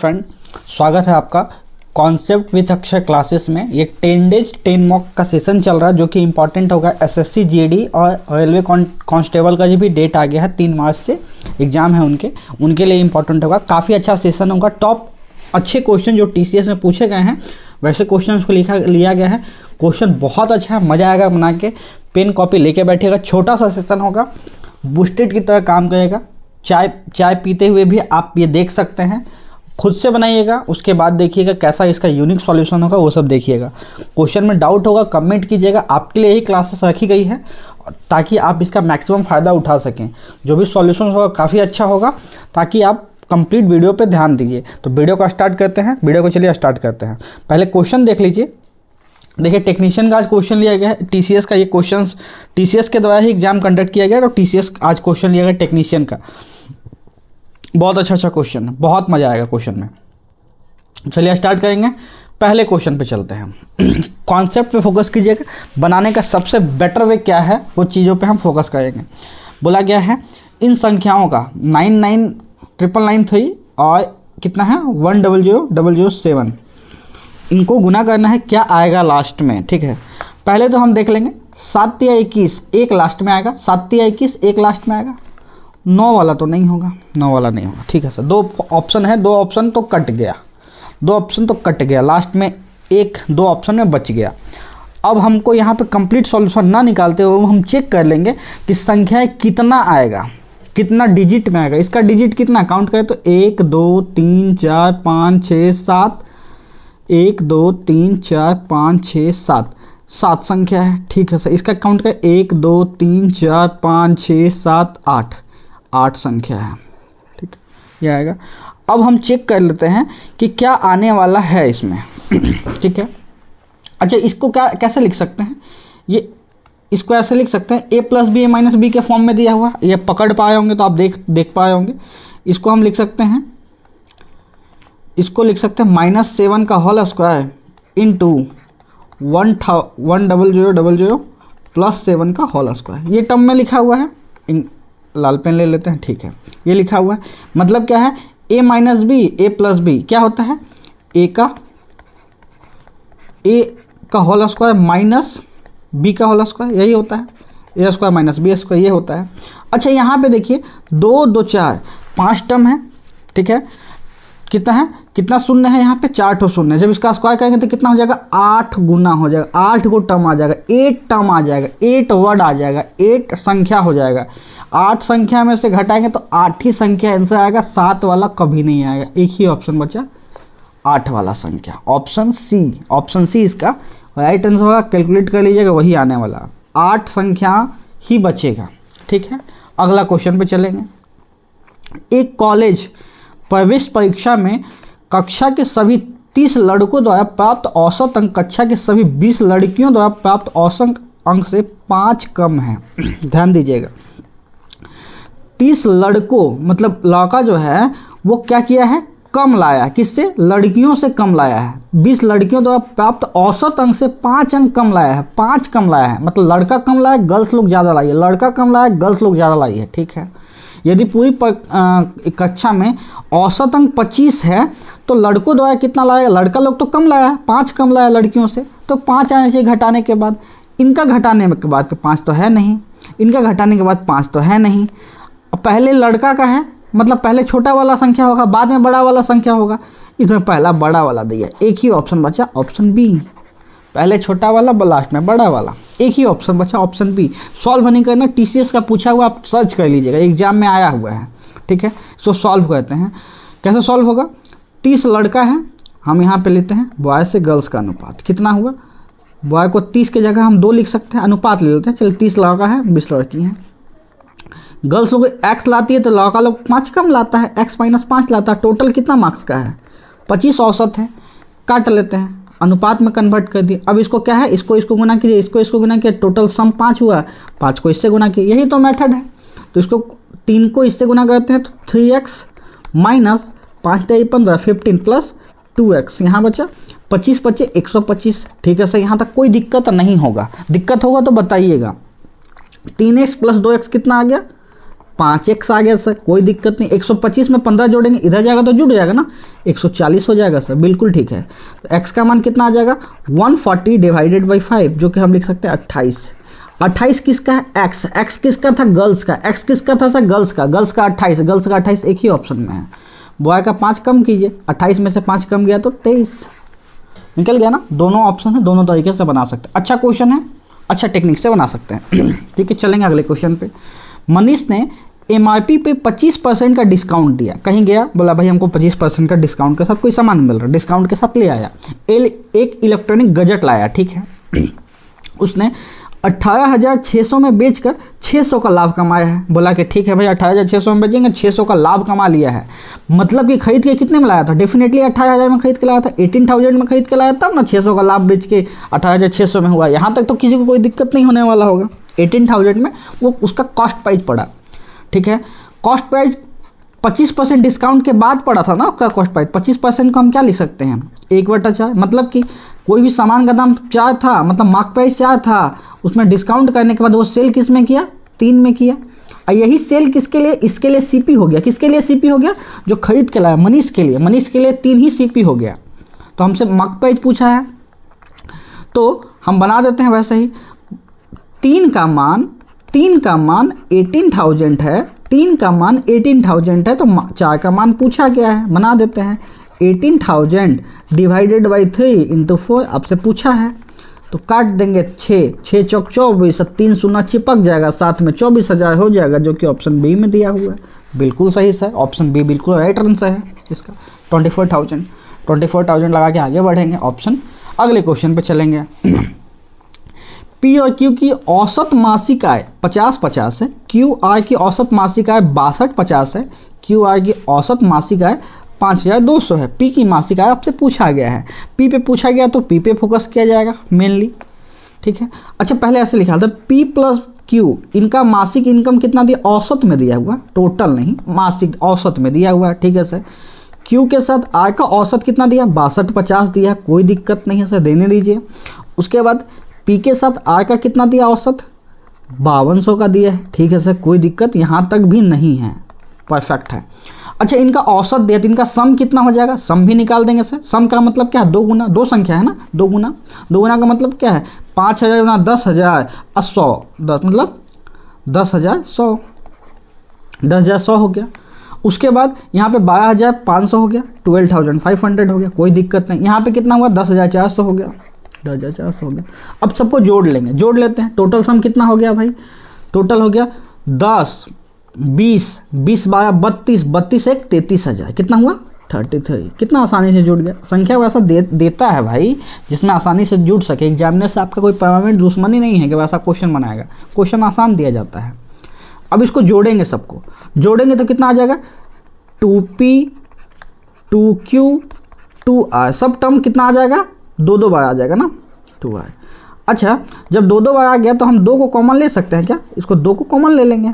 Friend, स्वागत है आपका कॉन्सेप्ट विथ अक्षय क्लासेस में। ये 10 डेज 10 मॉक का सेशन चल रहा है जो कि इंपॉर्टेंट होगा। एसएससी जीडी और रेलवे कांस्टेबल का जो भी डेट आ गया है 3 मार्च से एग्ज़ाम है उनके लिए इंपॉर्टेंट होगा। काफ़ी अच्छा सेशन होगा। टॉप अच्छे क्वेश्चन जो टीसीएस में पूछे गए हैं वैसे क्वेश्चन को लिया गया है। क्वेश्चन बहुत अच्छा है, मज़ा आएगा बना के। पेन कॉपी लेके बैठिएगा। छोटा सा सेशन होगा, बूस्टेड की तरह काम करेगा। चाय पीते हुए भी आप ये देख सकते हैं। खुद से बनाइएगा, उसके बाद देखिएगा कैसा इसका यूनिक सॉल्यूशन होगा, वो सब देखिएगा। क्वेश्चन में डाउट होगा कमेंट कीजिएगा। आपके लिए ही क्लासेस रखी गई है ताकि आप इसका मैक्सिमम फ़ायदा उठा सकें। जो भी सॉल्यूशन होगा काफ़ी अच्छा होगा ताकि आप कंप्लीट वीडियो पे ध्यान दीजिए। तो वीडियो को स्टार्ट करते हैं। वीडियो को चलिए स्टार्ट करते हैं। पहले क्वेश्चन देख लीजिए। देखिए टेक्नीशियन का आज क्वेश्चन लिया गया है। टीसीएस का ये क्वेश्चन टीसीएस के द्वारा ही एग्जाम कंडक्ट किया गया और टीसीएस आज क्वेश्चन लिया गया टेक्नीशियन का। बहुत अच्छा क्वेश्चन है, बहुत मज़ा आएगा क्वेश्चन में। चलिए स्टार्ट करेंगे। पहले क्वेश्चन पे चलते हैं। कॉन्सेप्ट पे फोकस कीजिएगा। बनाने का सबसे बेटर वे क्या है वो चीज़ों पे हम फोकस करेंगे। बोला गया है इन संख्याओं का 99,993 और कितना है 100,007 इनको गुना करना है, क्या आएगा लास्ट में। ठीक है, पहले तो हम देख लेंगे 7 या 21 एक लास्ट में आएगा। 7 या 21 एक लास्ट में आएगा। 9 वाला तो नहीं होगा, 9 वाला नहीं होगा। ठीक है सर, 2 ऑप्शन है, 2 ऑप्शन तो कट गया, 2 ऑप्शन तो कट गया। लास्ट में 1-2 ऑप्शन में बच गया। अब हमको यहाँ पे कंप्लीट सॉल्यूशन ना निकालते हुए हम चेक कर लेंगे कि संख्याएं कितना आएगा, कितना डिजिट में आएगा। इसका डिजिट कितना काउंट करें तो 1 2 3 4 5 6 7 1 2 3 4 5 6 7 संख्या है। ठीक है सर, इसका काउंट करें 1 2 3 4 5 6 7 8 संख्या है। ठीक है, ये आएगा। अब हम चेक कर लेते हैं कि क्या आने वाला है इसमें। ठीक है, अच्छा इसको कैसे लिख सकते हैं, ये इसको ऐसे लिख सकते हैं a + b a - b के फॉर्म में दिया हुआ। ये पकड़ पाए होंगे तो आप देख पाए होंगे। इसको हम लिख सकते हैं, इसको लिख सकते हैं -7 का होल स्क्वायर इंटू 100,000 प्लस 7 का होल स्क्वायर। ये टर्म में लिखा हुआ है। लाल पेन ले लेते हैं। ठीक है, ये लिखा हुआ है। मतलब क्या है a - b a + b क्या होता है a का होल स्क्वायर माइनस b का होल स्क्वायर, यही होता है। a square minus b square, ये होता है। अच्छा यहाँ पे देखिए 2 2 4 5 टर्म है। ठीक है, कितना है, कितना शून्य है यहाँ पे 4 ठो शून्य। जब इसका स्क्वायर करेंगे तो कितना हो जाएगा 8 गुना हो जाएगा। 8 को टर्म आ जाएगा, 8 टर्म आ जाएगा, 8 वर्ड आ जाएगा, 8 संख्या हो जाएगा। 8 संख्या में से घटाएंगे तो 8 ही संख्या आंसर आएगा। 7 वाला कभी नहीं आएगा। एक ही ऑप्शन बचा 8 वाला संख्या, ऑप्शन सी इसका राइट आंसर होगा। कैलकुलेट कर लीजिएगा, वही आने वाला 8 संख्या ही बचेगा। ठीक है, अगला क्वेश्चन पे चलेंगे। एक कॉलेज प्रवेश परीक्षा में कक्षा के सभी 30 लड़कों द्वारा प्राप्त औसत अंक कक्षा के सभी 20 लड़कियों द्वारा प्राप्त औसत अंक से 5 कम है। ध्यान दीजिएगा, 30 लड़कों मतलब लड़का जो है वो क्या किया है, कम लाया। किससे, लड़कियों से कम लाया है। 20 लड़कियों द्वारा प्राप्त औसत अंक से 5 अंक कम लाया है। 5 कम लाया है मतलब लड़का कम लाया, गर्ल्स लोग ज़्यादा लाई है। लड़का कम लाया, गर्ल्स लोग ज़्यादा लाई है। ठीक है, यदि पूरी कक्षा में औसत अंक 25 है तो लड़कों द्वारा कितना लाया, लड़का लोग तो कम लाया है, 5 कम लाया लड़कियों से, तो 5 आने से घटाने के बाद इनका घटाने के बाद तो 5 तो है नहीं, इनका घटाने के बाद 5 तो है नहीं। पहले लड़का का है मतलब पहले छोटा वाला संख्या होगा, बाद में बड़ा वाला संख्या होगा। इसमें पहला बड़ा वाला दिया, एक ही ऑप्शन बचा ऑप्शन बी। पहले छोटा वाला लास्ट में बड़ा वाला, एक ही ऑप्शन बचा ऑप्शन बी। सॉल्व नहीं करना, टीसीएस का पूछा हुआ, आप सर्च कर लीजिएगा, एग्जाम में आया हुआ है। ठीक है, इसको सॉल्व करते हैं। कैसे सॉल्व होगा, 30 लड़का है, हम यहाँ पे लेते हैं बॉय से गर्ल्स का अनुपात कितना हुआ। बॉय को 30 की जगह हम 2 लिख सकते हैं, अनुपात ले लेते हैं। चलिए 30 लड़का है, 20 लड़की हैं। गर्ल्स लोग x लाती है तो लड़का लोग 5 कम लाता है, x - 5 लाता है। टोटल कितना मार्क्स का है 25 औसत है। काट लेते हैं, अनुपात में कन्वर्ट कर दिए। अब इसको क्या है, इसको गुना कीजिए, इसको गुना किया, टोटल सम 5 हुआ। 5 को इससे गुना किया, यही तो मेथड है। तो इसको 3 को इससे गुना करते हैं तो 3x माइनस 5 × 15 15 प्लस 2x यहाँ बचा 25 बचे 125। ठीक है सर, यहाँ तक कोई दिक्कत नहीं होगा। दिक्कत होगा तो बताइएगा। 3x + 2x कितना आ गया 5x आ गया सर, कोई दिक्कत नहीं। 125 में 15 जोड़ेंगे, इधर जाएगा तो जुड़ जाएगा ना, 140 हो जाएगा सर, बिल्कुल ठीक है। तो x का मान कितना आ जाएगा 140 डिवाइडेड बाई 5, जो कि हम लिख सकते हैं 28। 28 किसका है, x किसका था, गर्ल्स का। x किसका था सर, गर्ल्स का 28, गर्ल्स का 28 एक ही ऑप्शन में है। बॉय का 5 कम कीजिए, 28 में से 5 कम गया तो 23, निकल गया ना। दोनों ऑप्शन है, दोनों तरीके से बना सकते हैं। अच्छा क्वेश्चन है, अच्छा टेक्निक से बना सकते हैं। ठीक है, चलेंगे अगले क्वेश्चन पे। मनीष ने MRP पे 25% का डिस्काउंट दिया, कहीं गया, बोला भाई हमको 25% का डिस्काउंट के साथ कोई सामान मिल रहा है, डिस्काउंट के साथ ले आया। एक इलेक्ट्रॉनिक गजट लाया, ठीक है। उसने 18,600 में बेचकर 600 का लाभ कमाया है। बोला कि ठीक है भाई 18,600 में बेचेंगे, 600 का लाभ कमा लिया है। मतलब कि खरीद के कितने में लाया था, डेफिनेटली 18,000 में खरीद के लाया था, 18,000 में खरीद के लाया, तब ना 600 का लाभ बेच के 18,600 में हुआ। यहाँ तक तो किसी को कोई दिक्कत नहीं होने वाला होगा। 18,000 में वो उसका कॉस्ट प्राइस पड़ा, ठीक है। कॉस्ट प्राइस 25% डिस्काउंट के बाद पड़ा था ना आपका कॉस्ट प्राइस। 25% को हम क्या लिख सकते हैं, 1/4। मतलब कि कोई भी सामान का दाम 4 था, मतलब मार्क प्राइस 4 था, उसमें डिस्काउंट करने के बाद वो सेल किस में किया, 3 में किया। और यही सेल किसके लिए, इसके लिए CP हो गया। किसके लिए CP हो गया, जो खरीद के लाया, मनीष के लिए। मनीष के लिए 3 ही CP हो गया। तो हमसे मार्क प्राइस पूछा है, तो हम बना देते हैं वैसे ही। 3 का मान 18,000 है, 3 का मान 18,000 है, तो 4 का मान पूछा गया है, बना देते हैं। 18,000 डिवाइडेड बाई 3 इंटू 4 आपसे पूछा है, तो काट देंगे 6 चौक 24, 3 शून्य चिपक जाएगा, साथ में 24,000 हो जाएगा, जो कि ऑप्शन बी में दिया हुआ है। बिल्कुल सही सर, ऑप्शन बी बिल्कुल राइट आंसर है इसका। 24,000 लगा के आगे बढ़ेंगे ऑप्शन। अगले क्वेश्चन पे चलेंगे। पी और क्यू की औसत मासिक आय 50-50 है, क्यू आर की औसत मासिक आय 62-50 है, क्यू आर की औसत मासिक आय 5,200 है। पी की मासिक आय आपसे पूछा गया है, पी पे पूछा गया तो पी पे फोकस किया जाएगा मेनली, ठीक है। अच्छा पहले ऐसे लिखा था पी प्लस क्यू, इनका मासिक इनकम कितना दिया, औसत में दिया हुआ, टोटल नहीं, मासिक औसत में दिया हुआ है, ठीक है सर। क्यू के साथ आय का औसत कितना दिया, 62-50 दिया, कोई दिक्कत नहीं है सर, देने दीजिए। उसके बाद पी के साथ आय का कितना दिया, औसत 5200 का दिया है, ठीक है सर, कोई दिक्कत यहाँ तक भी नहीं है, परफेक्ट है। अच्छा इनका औसत दिया तो इनका सम कितना हो जाएगा, सम भी निकाल देंगे सर। सम का मतलब क्या है, 2 गुना, 2 संख्या है ना, 2 गुना। 2 गुना का मतलब क्या है, 5,000 गुना 10,000 और 100, 10 मतलब 10,100, 10,100 हो गया। उसके बाद यहाँ पे 12,500 हो गया, 12,500 हो गया, कोई दिक्कत नहीं। यहाँ पे कितना हुआ, 10,400 हो गया, 10,400 हो गया। अब सबको जोड़ लेंगे, जोड़ लेते हैं। टोटल सम कितना हो गया भाई, टोटल हो गया 10, 20, 20 12 32, 32 एक 33,000, कितना हुआ 33। कितना आसानी से जुड़ गया। संख्या वैसा देता है भाई जिसमें आसानी से जुड़ सके। एग्जामिनर से आपका कोई परमानेंट दुश्मनी नहीं है कि वैसा क्वेश्चन बनाएगा, क्वेश्चन आसान दिया जाता है। अब इसको जोड़ेंगे, सबको जोड़ेंगे तो कितना आ जाएगा, 2p 2q 2r, सब टर्म कितना आ जाएगा, 2 बार आ जाएगा ना, 2r। अच्छा जब 2 बार आ गया तो हम 2 को कॉमन ले सकते हैं क्या, इसको 2 को कॉमन ले लेंगे।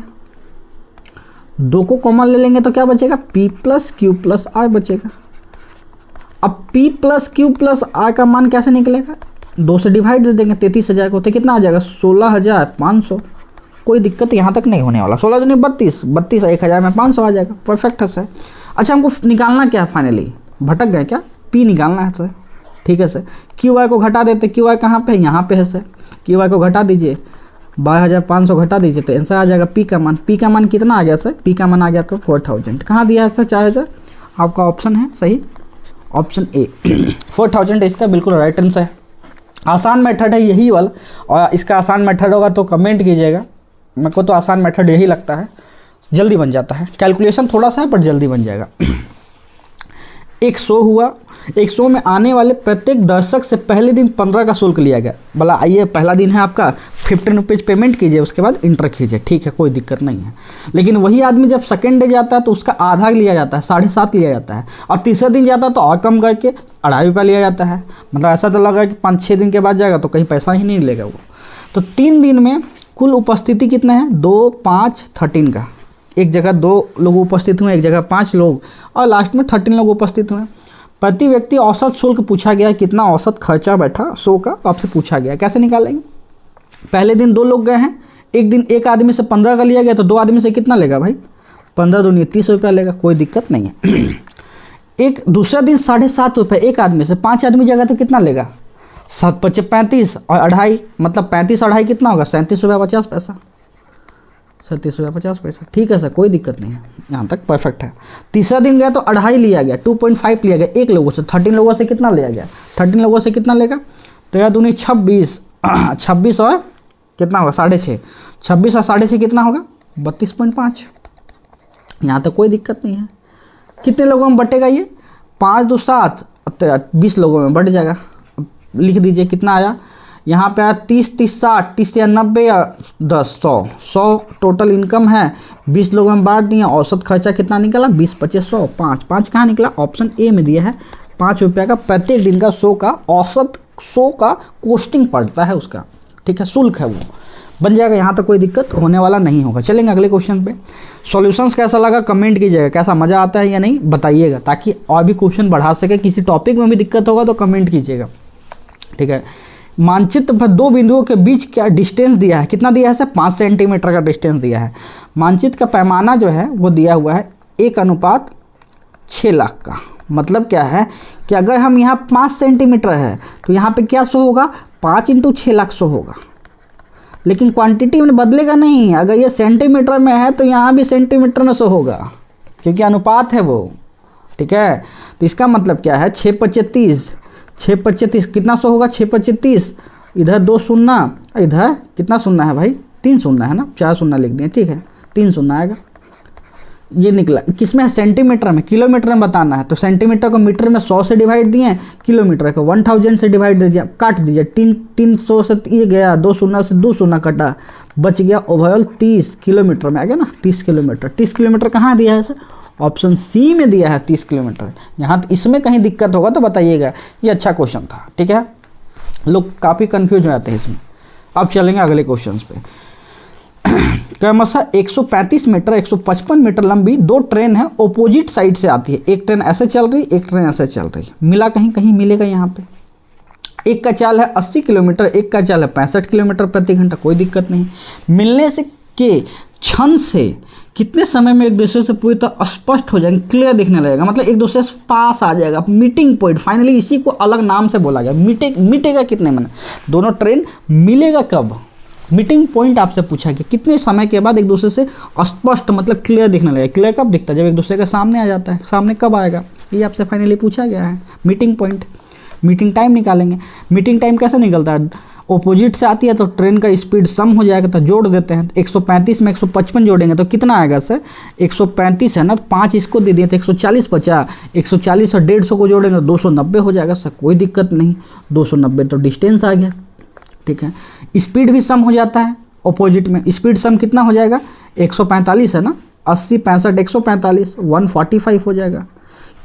2 को कॉमन ले लेंगे तो क्या बचेगा, p plus Q plus R बचेगा। अब p plus Q plus R का मान कैसे निकलेगा, 2 से डिवाइड दे देंगे, 33,000 को, तो कितना आ जाएगा 16,500। कोई दिक्कत यहाँ तक नहीं होने वाला। 16 दूनी 32, 32 1,000 में 500 आ जाएगा, परफेक्ट है सर। अच्छा हमको निकालना क्या है, फाइनली भटक गए क्या, p निकालना है सर, ठीक है सर। क्यू आई को घटा देते, क्यू आई कहाँ पे है, यहाँ पे है सर। क्यू आई को घटा दीजिए, 12,500 घटा दीजिए तो आंसर आ जाएगा पी का मान। पी का मान कितना आ गया सर, पी का मान आ गया आपका 4,000। कहाँ दिया है सर, 4,000, आपका ऑप्शन है सही, ऑप्शन ए 4,000 इसका बिल्कुल राइट आंसर है। आसान मेथड है यही वाला, और इसका आसान मेथड होगा तो कमेंट कीजिएगा। मेरे को तो आसान मेथड यही लगता है, जल्दी बन जाता है। कैलकुलेशन थोड़ा सा है पर जल्दी बन जाएगा। एक शो हुआ, एक शो में आने वाले प्रत्येक दर्शक से पहले दिन 15 का शुल्क लिया गया। बोला आइए पहला दिन है आपका, 15 रुपीज़ पेमेंट कीजिए, उसके बाद इंटर कीजिए, ठीक है कोई दिक्कत नहीं है। लेकिन वही आदमी जब सेकेंड डे जाता है तो उसका आधा लिया जाता है, 7.5 लिया जाता है, और तीसरे दिन जाता है तो और कम करके 2.5 रुपया लिया जाता है। मतलब ऐसा तो लगा कि 5-6 दिन के बाद जाएगा तो कहीं पैसा ही नहीं लेगा वो। तो 3 दिन में कुल उपस्थिति कितना है, 2, 5, 13 का। एक जगह 2 लोग उपस्थित हुए, एक जगह 5 लोग, और लास्ट में 13 लोग उपस्थित हुए। प्रति व्यक्ति औसत शुल्क पूछा गया, कितना औसत खर्चा बैठा शो का आपसे पूछा गया। कैसे निकालेंगे, पहले दिन 2 लोग गए हैं, एक दिन एक आदमी से 15 का लिया गया तो 2 आदमी से कितना लेगा भाई, 15 दूनी 30 रुपया लेगा, कोई दिक्कत नहीं है। एक दूसरा दिन 7.5 रुपये एक आदमी से, 5 आदमी जाएगा तो कितना लेगा, 7 × 5 = 35 और 2.5 मतलब 35 और 2.5 कितना होगा, 37 रुपया 50 पैसा, 37 रुपया 50 पैसा। ठीक है सर, कोई दिक्कत नहीं है, यहाँ तक परफेक्ट है। तीसरा दिन गया तो 2.5 लिया गया, 2.5 लिया गया एक लोगों से, 13 लोगों से कितना लिया गया, 13 लोगों से कितना लेगा, तो या दूनी 26, 26 और कितना होगा 6.5, 26 और 6.5 कितना होगा 32.5। यहाँ तक कोई दिक्कत नहीं है। कितने लोगों में बटेगा ये, 5 2 7, 20 लोगों में बट जाएगा। लिख दीजिए कितना आया, यहाँ पे आया 30 30 60, 30 या 90 या 10 100 टोटल इनकम है, 20 लोगों में बांट दिए। औसत खर्चा कितना निकला, 20 25 100, 5 कहाँ निकला, ऑप्शन ए में दिया है 5 रुपये का प्रत्येक दिन का शो का औसत, शो का कोस्टिंग पड़ता है उसका, ठीक है, शुल्क है वो, बन जाएगा। यहाँ तक कोई दिक्कत होने वाला नहीं होगा। चलेंगे अगले क्वेश्चन पे। सॉल्यूशंस कैसा लगा कमेंट कीजिएगा, कैसा मज़ा आता है या नहीं बताइएगा, ताकि और भी क्वेश्चन बढ़ा सके। किसी टॉपिक में भी दिक्कत होगा तो कमेंट कीजिएगा, ठीक है। मानचित्र पर 2 बिंदुओं के बीच क्या डिस्टेंस दिया है, कितना दिया है सर, 5 सेंटीमीटर का डिस्टेंस दिया है। मानचित्र का पैमाना जो है वो दिया हुआ है 1:6 लाख का। मतलब क्या है कि अगर हम यहाँ 5 सेंटीमीटर है तो यहाँ पे क्या शो होगा, 5 × 6 लाख शो होगा, लेकिन क्वांटिटी में बदलेगा नहीं। अगर ये सेंटीमीटर में है तो यहाँ भी सेंटीमीटर में शो होगा, क्योंकि अनुपात है वो, ठीक है। तो इसका मतलब क्या है, 6 × 30, 6 × 30 कितना शो होगा, 6 × 30, इधर 2 शून्य, इधर कितना शून्य है भाई, 3 शून्य है ना, 4 शून्य लिख दिए, ठीक है, 3 शून्य आएगा। ये निकला किसमें है, सेंटीमीटर में। किलोमीटर में बताना है तो सेंटीमीटर को मीटर में 100 से डिवाइड दिए, किलोमीटर को 1000 से डिवाइड दीजिए, काट दीजिए, 300 से ये गया, 2 शून्य से 2 शून्य कटा, बच गया ओवरऑल 30 किलोमीटर में आ गया ना, 30 किलोमीटर। 30 किलोमीटर कहाँ दिया है सर, ऑप्शन सी में दिया है 30 किलोमीटर। यहाँ इसमें कहीं दिक्कत होगा तो बताइएगा। ये अच्छा क्वेश्चन था, ठीक है, लोग काफ़ी कंफ्यूज हो जाते हैं इसमें। अब चलेंगे अगले क्वेश्चन पे। क्रमशः 135 मीटर 155 मीटर लंबी 2 ट्रेन है, ओपोजिट साइड से आती है। एक ट्रेन ऐसे चल रही, एक ट्रेन ऐसे चल रही, मिला कहीं कहीं मिलेगा यहाँ पे। एक का चाल है 80 किलोमीटर, एक का चाल है 65 किलोमीटर प्रति घंटा, कोई दिक्कत नहीं। मिलने से के क्षण से कितने समय में एक दूसरे से पूरी तरह स्पष्ट हो जाएंगे, क्लियर दिखने लगेगा, मतलब एक दूसरे से पास आ जाएगा, मीटिंग पॉइंट। फाइनली इसी को अलग नाम से बोला गया। मिटेगा कितने में, दोनों ट्रेन मिलेगा कब, मीटिंग पॉइंट आपसे पूछा गया कितने समय के बाद एक दूसरे से स्पष्ट मतलब क्लियर दिखने लगेगा। क्लियर कब दिखता है, जब एक दूसरे के सामने आ जाता है। सामने कब आएगा, ये आपसे फाइनली पूछा गया है। मीटिंग पॉइंट, मीटिंग टाइम निकालेंगे। मीटिंग टाइम कैसे निकलता है, ऑपोजिट से आती है तो ट्रेन का स्पीड सम हो जाएगा, तो जोड़ देते हैं। 135 में 155 जोड़ेंगे तो कितना आएगा सर, 135 है ना, 5 इसको दे दिए तो 140 बचा, 140 और 150 को जोड़ेंगे 290 हो जाएगा सर, कोई दिक्कत नहीं। 290 तो डिस्टेंस आ गया, ठीक है। स्पीड भी सम हो जाता है ऑपोजिट में, स्पीड सम कितना हो जाएगा, 145 है ना, 80 65 145 145 हो जाएगा।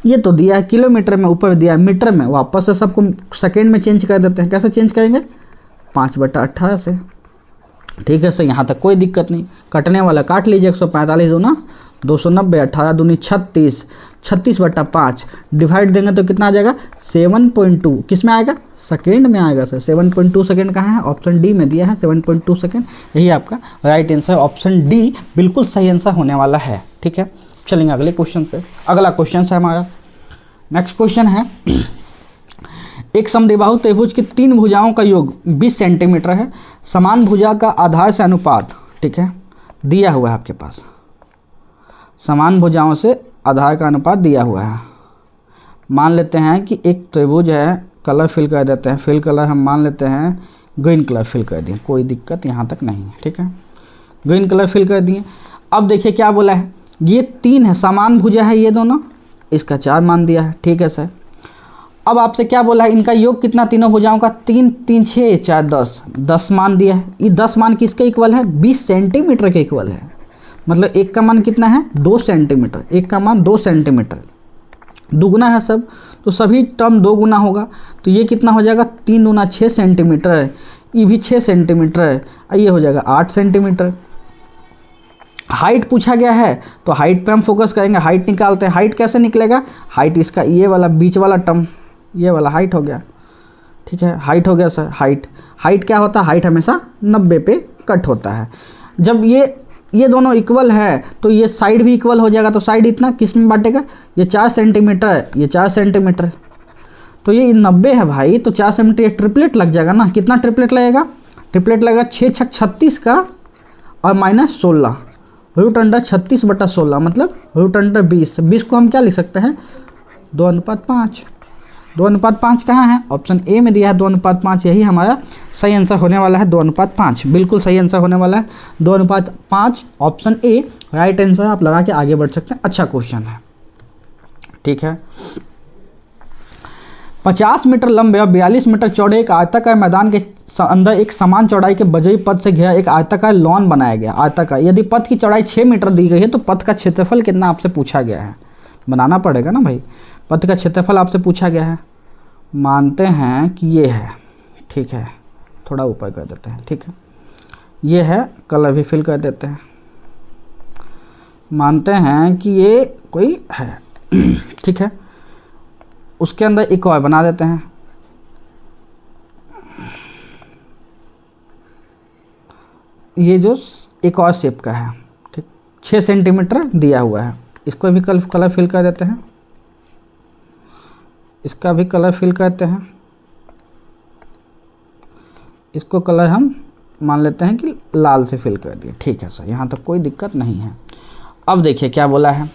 ये तो दिया है किलोमीटर में, ऊपर दिया है मीटर में, वापस से सबको सेकेंड में चेंज कर देते हैं। कैसे चेंज करेंगे, 5/18 से, ठीक है सर, यहाँ तक कोई दिक्कत नहीं। कटने वाला काट लीजिए, 145 दो ना 290, 18 दूनी 36, 36/5 डिवाइड देंगे तो कितना आ जाएगा, 7.2। किस में आएगा, सेकेंड में आएगा सर। 7.2 सेकेंड कहाँ है, ऑप्शन डी में दिया है 7.2 सेकेंड। यही आपका राइट आंसर, ऑप्शन डी बिल्कुल सही आंसर होने वाला है, ठीक है। चलेंगे अगले क्वेश्चन पे। अगला क्वेश्चन है हमारा, नेक्स्ट क्वेश्चन है, एक समद्विबाहु त्रिभुज की 3 भुजाओं का योग 20 सेंटीमीटर है। समान भुजा का आधार से अनुपात, ठीक है, दिया हुआ है आपके पास। समान भुजाओं से आधार का अनुपात दिया हुआ है। मान लेते हैं कि एक त्रिभुज है, कलर फिल कर देते हैं, फिल कलर हम मान लेते हैं ग्रीन कलर फिल कर दिए, कोई दिक्कत यहाँ तक नहीं है, ठीक है। ग्रीन कलर फिल कर दिए। अब देखिए क्या बोला है, ये 3 है, समान भुजा है ये दोनों, इसका 4 मान दिया है, ठीक है सर। अब आपसे क्या बोला है, इनका योग कितना, तीनों भुजाओं का, 3 3 6 4 10 मान दिया है। ये 10 मान किसके इक्वल है, 20 सेंटीमीटर के इक्वल है। मतलब एक का मान कितना है, 2 सेंटीमीटर, एक का मान 2 सेंटीमीटर, दुगुना है सब, तो सभी टर्म 2 गुना होगा। तो ये कितना हो जाएगा, 3 दूना 6 सेंटीमीटर है, ये भी 6 सेंटीमीटर है, ये हो जाएगा 8 सेंटीमीटर। हाइट पूछा गया है तो हाइट पे हम फोकस करेंगे, हाइट निकालते हैं। हाइट कैसे निकलेगा, हाइट इसका ये वाला बीच वाला टर्म, ये वाला हाइट हो गया, ठीक है, हाइट हो गया सर। हाइट क्या होता है, हाइट हमेशा 90 पे कट होता है। जब ये दोनों इक्वल है तो ये साइड भी इक्वल हो जाएगा, तो साइड इतना किस में बांटेगा, ये 4 सेंटीमीटर है, ये 4 सेंटीमीटर, तो ये 90 है भाई, तो 4 सेंटीमीटर ये ट्रिपलेट लग जाएगा ना। कितना ट्रिपलेट लगेगा, ट्रिपलेट लगेगा 6 छक 36 का और -16 √36/16 मतलब √20। 20 को हम क्या लिख सकते हैं 2:5। 2:5 कहाँ है, ऑप्शन ए में दिया है 2:5, यही हमारा सही आंसर होने वाला है 2:5, बिल्कुल सही आंसर होने वाला है 2:5, ऑप्शन ए राइट आंसर। आप लगा के आगे बढ़ सकते हैं, अच्छा क्वेश्चन है, ठीक है। 50 मीटर लंबे और 42 मीटर चौड़े एक आयताकार मैदान के अंदर एक समान चौड़ाई के बजरी पथ से घिरा एक आयताकार लॉन बनाया गया। आयताकार, यदि पथ की चौड़ाई 6 मीटर दी गई है तो पथ का क्षेत्रफल कितना आपसे पूछा गया है, बनाना पड़ेगा ना भाई। पथ का क्षेत्रफल आपसे पूछा गया है, मानते हैं कि ये है, ठीक है, थोड़ा ऊपर कर देते हैं, ठीक है, ये है, कलर भी फिल कर देते हैं, मानते हैं कि ये कोई है ठीक है, उसके अंदर एक और बना देते हैं, ये जो एक और शेप का है, ठीक, 6 सेंटीमीटर दिया हुआ है, इसको भी कलर फिल कर देते हैं, इसका भी कलर फिल करते हैं, इसको कलर हम मान लेते हैं कि लाल से फिल कर दिए, ठीक है सर, यहाँ तक कोई दिक्कत नहीं है। अब देखिए क्या बोला है,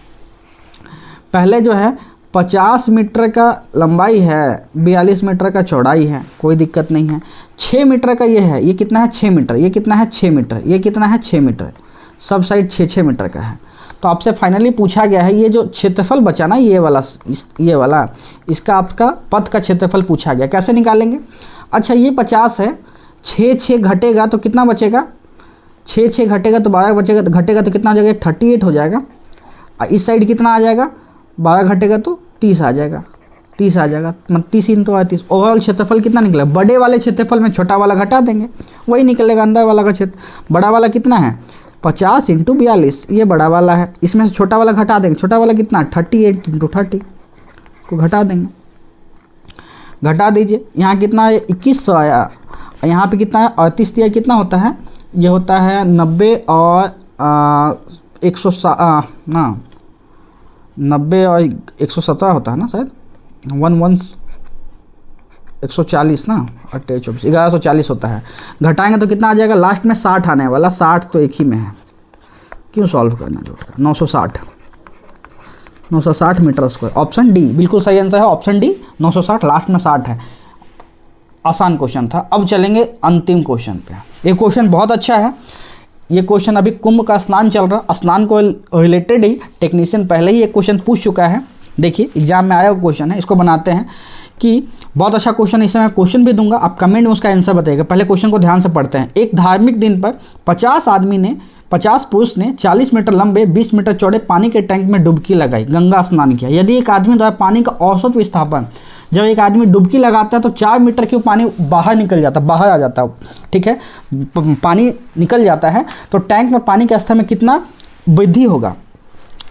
पहले जो है 50 मीटर का लंबाई है, 42 मीटर का चौड़ाई है, कोई दिक्कत नहीं है। 6 मीटर का ये है, ये कितना है 6 मीटर, ये कितना है 6 मीटर, ये कितना है 6 मीटर, सब साइड 6-6 मीटर का है। तो आपसे फाइनली पूछा गया है ये जो क्षेत्रफल बचा ना, ये वाला इसका आपका पथ का क्षेत्रफल पूछा गया, कैसे निकालेंगे। अच्छा ये 50 है, 6 घटेगा तो कितना बचेगा, 6 घटेगा तो 12 बचेगा, घटेगा तो कितना हो जाएगा 38 हो जाएगा। इस साइड कितना आ जाएगा, 12 घटेगा तो 30 आ जाएगा, 30 आ जाएगा, मतलब 30 × 38। ओवरऑल क्षेत्रफल कितना निकला, बड़े वाले क्षेत्रफल में छोटा वाला घटा देंगे, वही निकलेगा अंदर वाला का क्षेत्र। बड़ा वाला कितना है 50 × 42, ये बड़ा वाला है, इसमें से छोटा वाला घटा देंगे, छोटा वाला कितना 38 × 30 को घटा देंगे, घटा दीजिए। यहाँ कितना है 2100 आया, यहाँ पे कितना है 38 दिया, कितना होता है, ये होता है 90 और 90 और 117 होता है ना शायद, 140 ना, 28 1140 होता है। घटाएंगे तो कितना आ जाएगा, लास्ट में 60 आने वाला, 60 तो एक ही में है, क्यों सॉल्व करना जो उसका 960 मीटर स्क्वायर, ऑप्शन डी बिल्कुल सही आंसर है, ऑप्शन डी 960, लास्ट में 60 है। आसान क्वेश्चन था। अब चलेंगे अंतिम क्वेश्चन पे। ये क्वेश्चन बहुत अच्छा है, ये क्वेश्चन अभी कुंभ का स्नान चल रहा, स्नान को रिलेटेड ही टेक्नीशियन पहले ही एक क्वेश्चन पूछ चुका है, देखिए एग्जाम में आया हुआ क्वेश्चन है, इसको बनाते हैं कि बहुत अच्छा क्वेश्चन, इसमें मैं क्वेश्चन भी दूंगा, आप कमेंट में उसका आंसर बताइएगा। पहले क्वेश्चन को ध्यान से पढ़ते हैं। एक धार्मिक दिन पर 50 पुरुष ने 40 मीटर लंबे 20 मीटर चौड़े पानी के टैंक में डुबकी लगाई, गंगा स्नान किया। यदि एक आदमी द्वारा पानी का औसत विस्थापन, जब एक आदमी डुबकी लगाता है तो 4 मीटर क्यों पानी बाहर निकल जाता है, बाहर आ जाता है, ठीक है, पानी निकल जाता है, तो टैंक में पानी के स्तर में कितना वृद्धि होगा,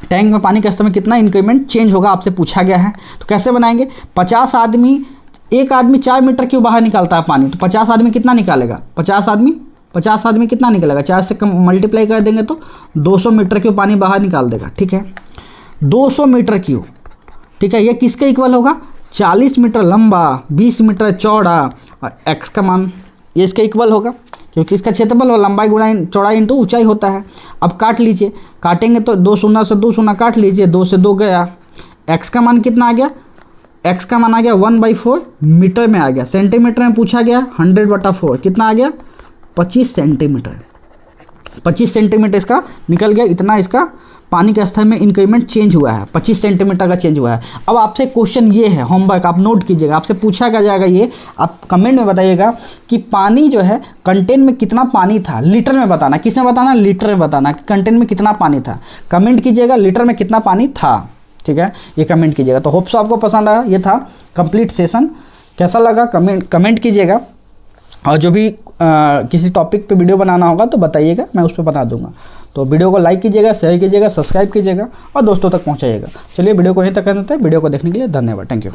टैंक में पानी के स्तर में कितना इंक्रीमेंट चेंज होगा, आपसे पूछा गया है। तो कैसे बनाएंगे, 50 आदमी, एक आदमी 4 मीटर क्यों बाहर निकालता है पानी, तो 50 आदमी कितना निकालेगा, 50 आदमी कितना निकलेगा, 4 से कम मल्टीप्लाई कर देंगे तो 200 मीटर क्यों पानी बाहर निकाल देगा, ठीक है, 200 मीटर क्यों, ठीक है। ये किसके इक्वल होगा, 40 मीटर लंबा 20 मीटर चौड़ा और x का मान ये इसके इक्वल होगा, क्योंकि इसका क्षेत्रफल और लंबाई गुणा चौड़ाई इंटू ऊंचाई होता है। अब काट लीजिए, काटेंगे तो 2 शून्य से 2 शून्य काट लीजिए, 2 से 2 गया, x का मान कितना आ गया, x का मान आ गया 1/4 मीटर में आ गया, सेंटीमीटर में पूछा गया 100/4 कितना आ गया 25 सेंटीमीटर, 25 सेंटीमीटर इसका निकल गया, इतना इसका पानी के स्तर में इंक्रीमेंट चेंज हुआ है, 25 सेंटीमीटर का चेंज हुआ है। अब आपसे क्वेश्चन ये है, होमवर्क आप नोट कीजिएगा, आपसे पूछा जाएगा ये, आप कमेंट में बताइएगा कि पानी जो है कंटेन में कितना पानी था, लीटर में बताना, किसमें बताना, लीटर में बताना कि कंटेन में कितना पानी था, कमेंट कीजिएगा लीटर में कितना पानी था, ठीक है, ये कमेंट कीजिएगा। तो होप्स आपको पसंद आया, ये था कंप्लीट सेशन, कैसा लगा कमेंट कीजिएगा, और जो भी किसी टॉपिक पे वीडियो बनाना होगा तो बताइएगा, मैं उस पर बता दूंगा। तो वीडियो को लाइक कीजिएगा, शेयर कीजिएगा, सब्सक्राइब कीजिएगा और दोस्तों तक पहुंचाइएगा। चलिए वीडियो को यहीं तक करते हैं, वीडियो को देखने के लिए धन्यवाद, थैंक यू।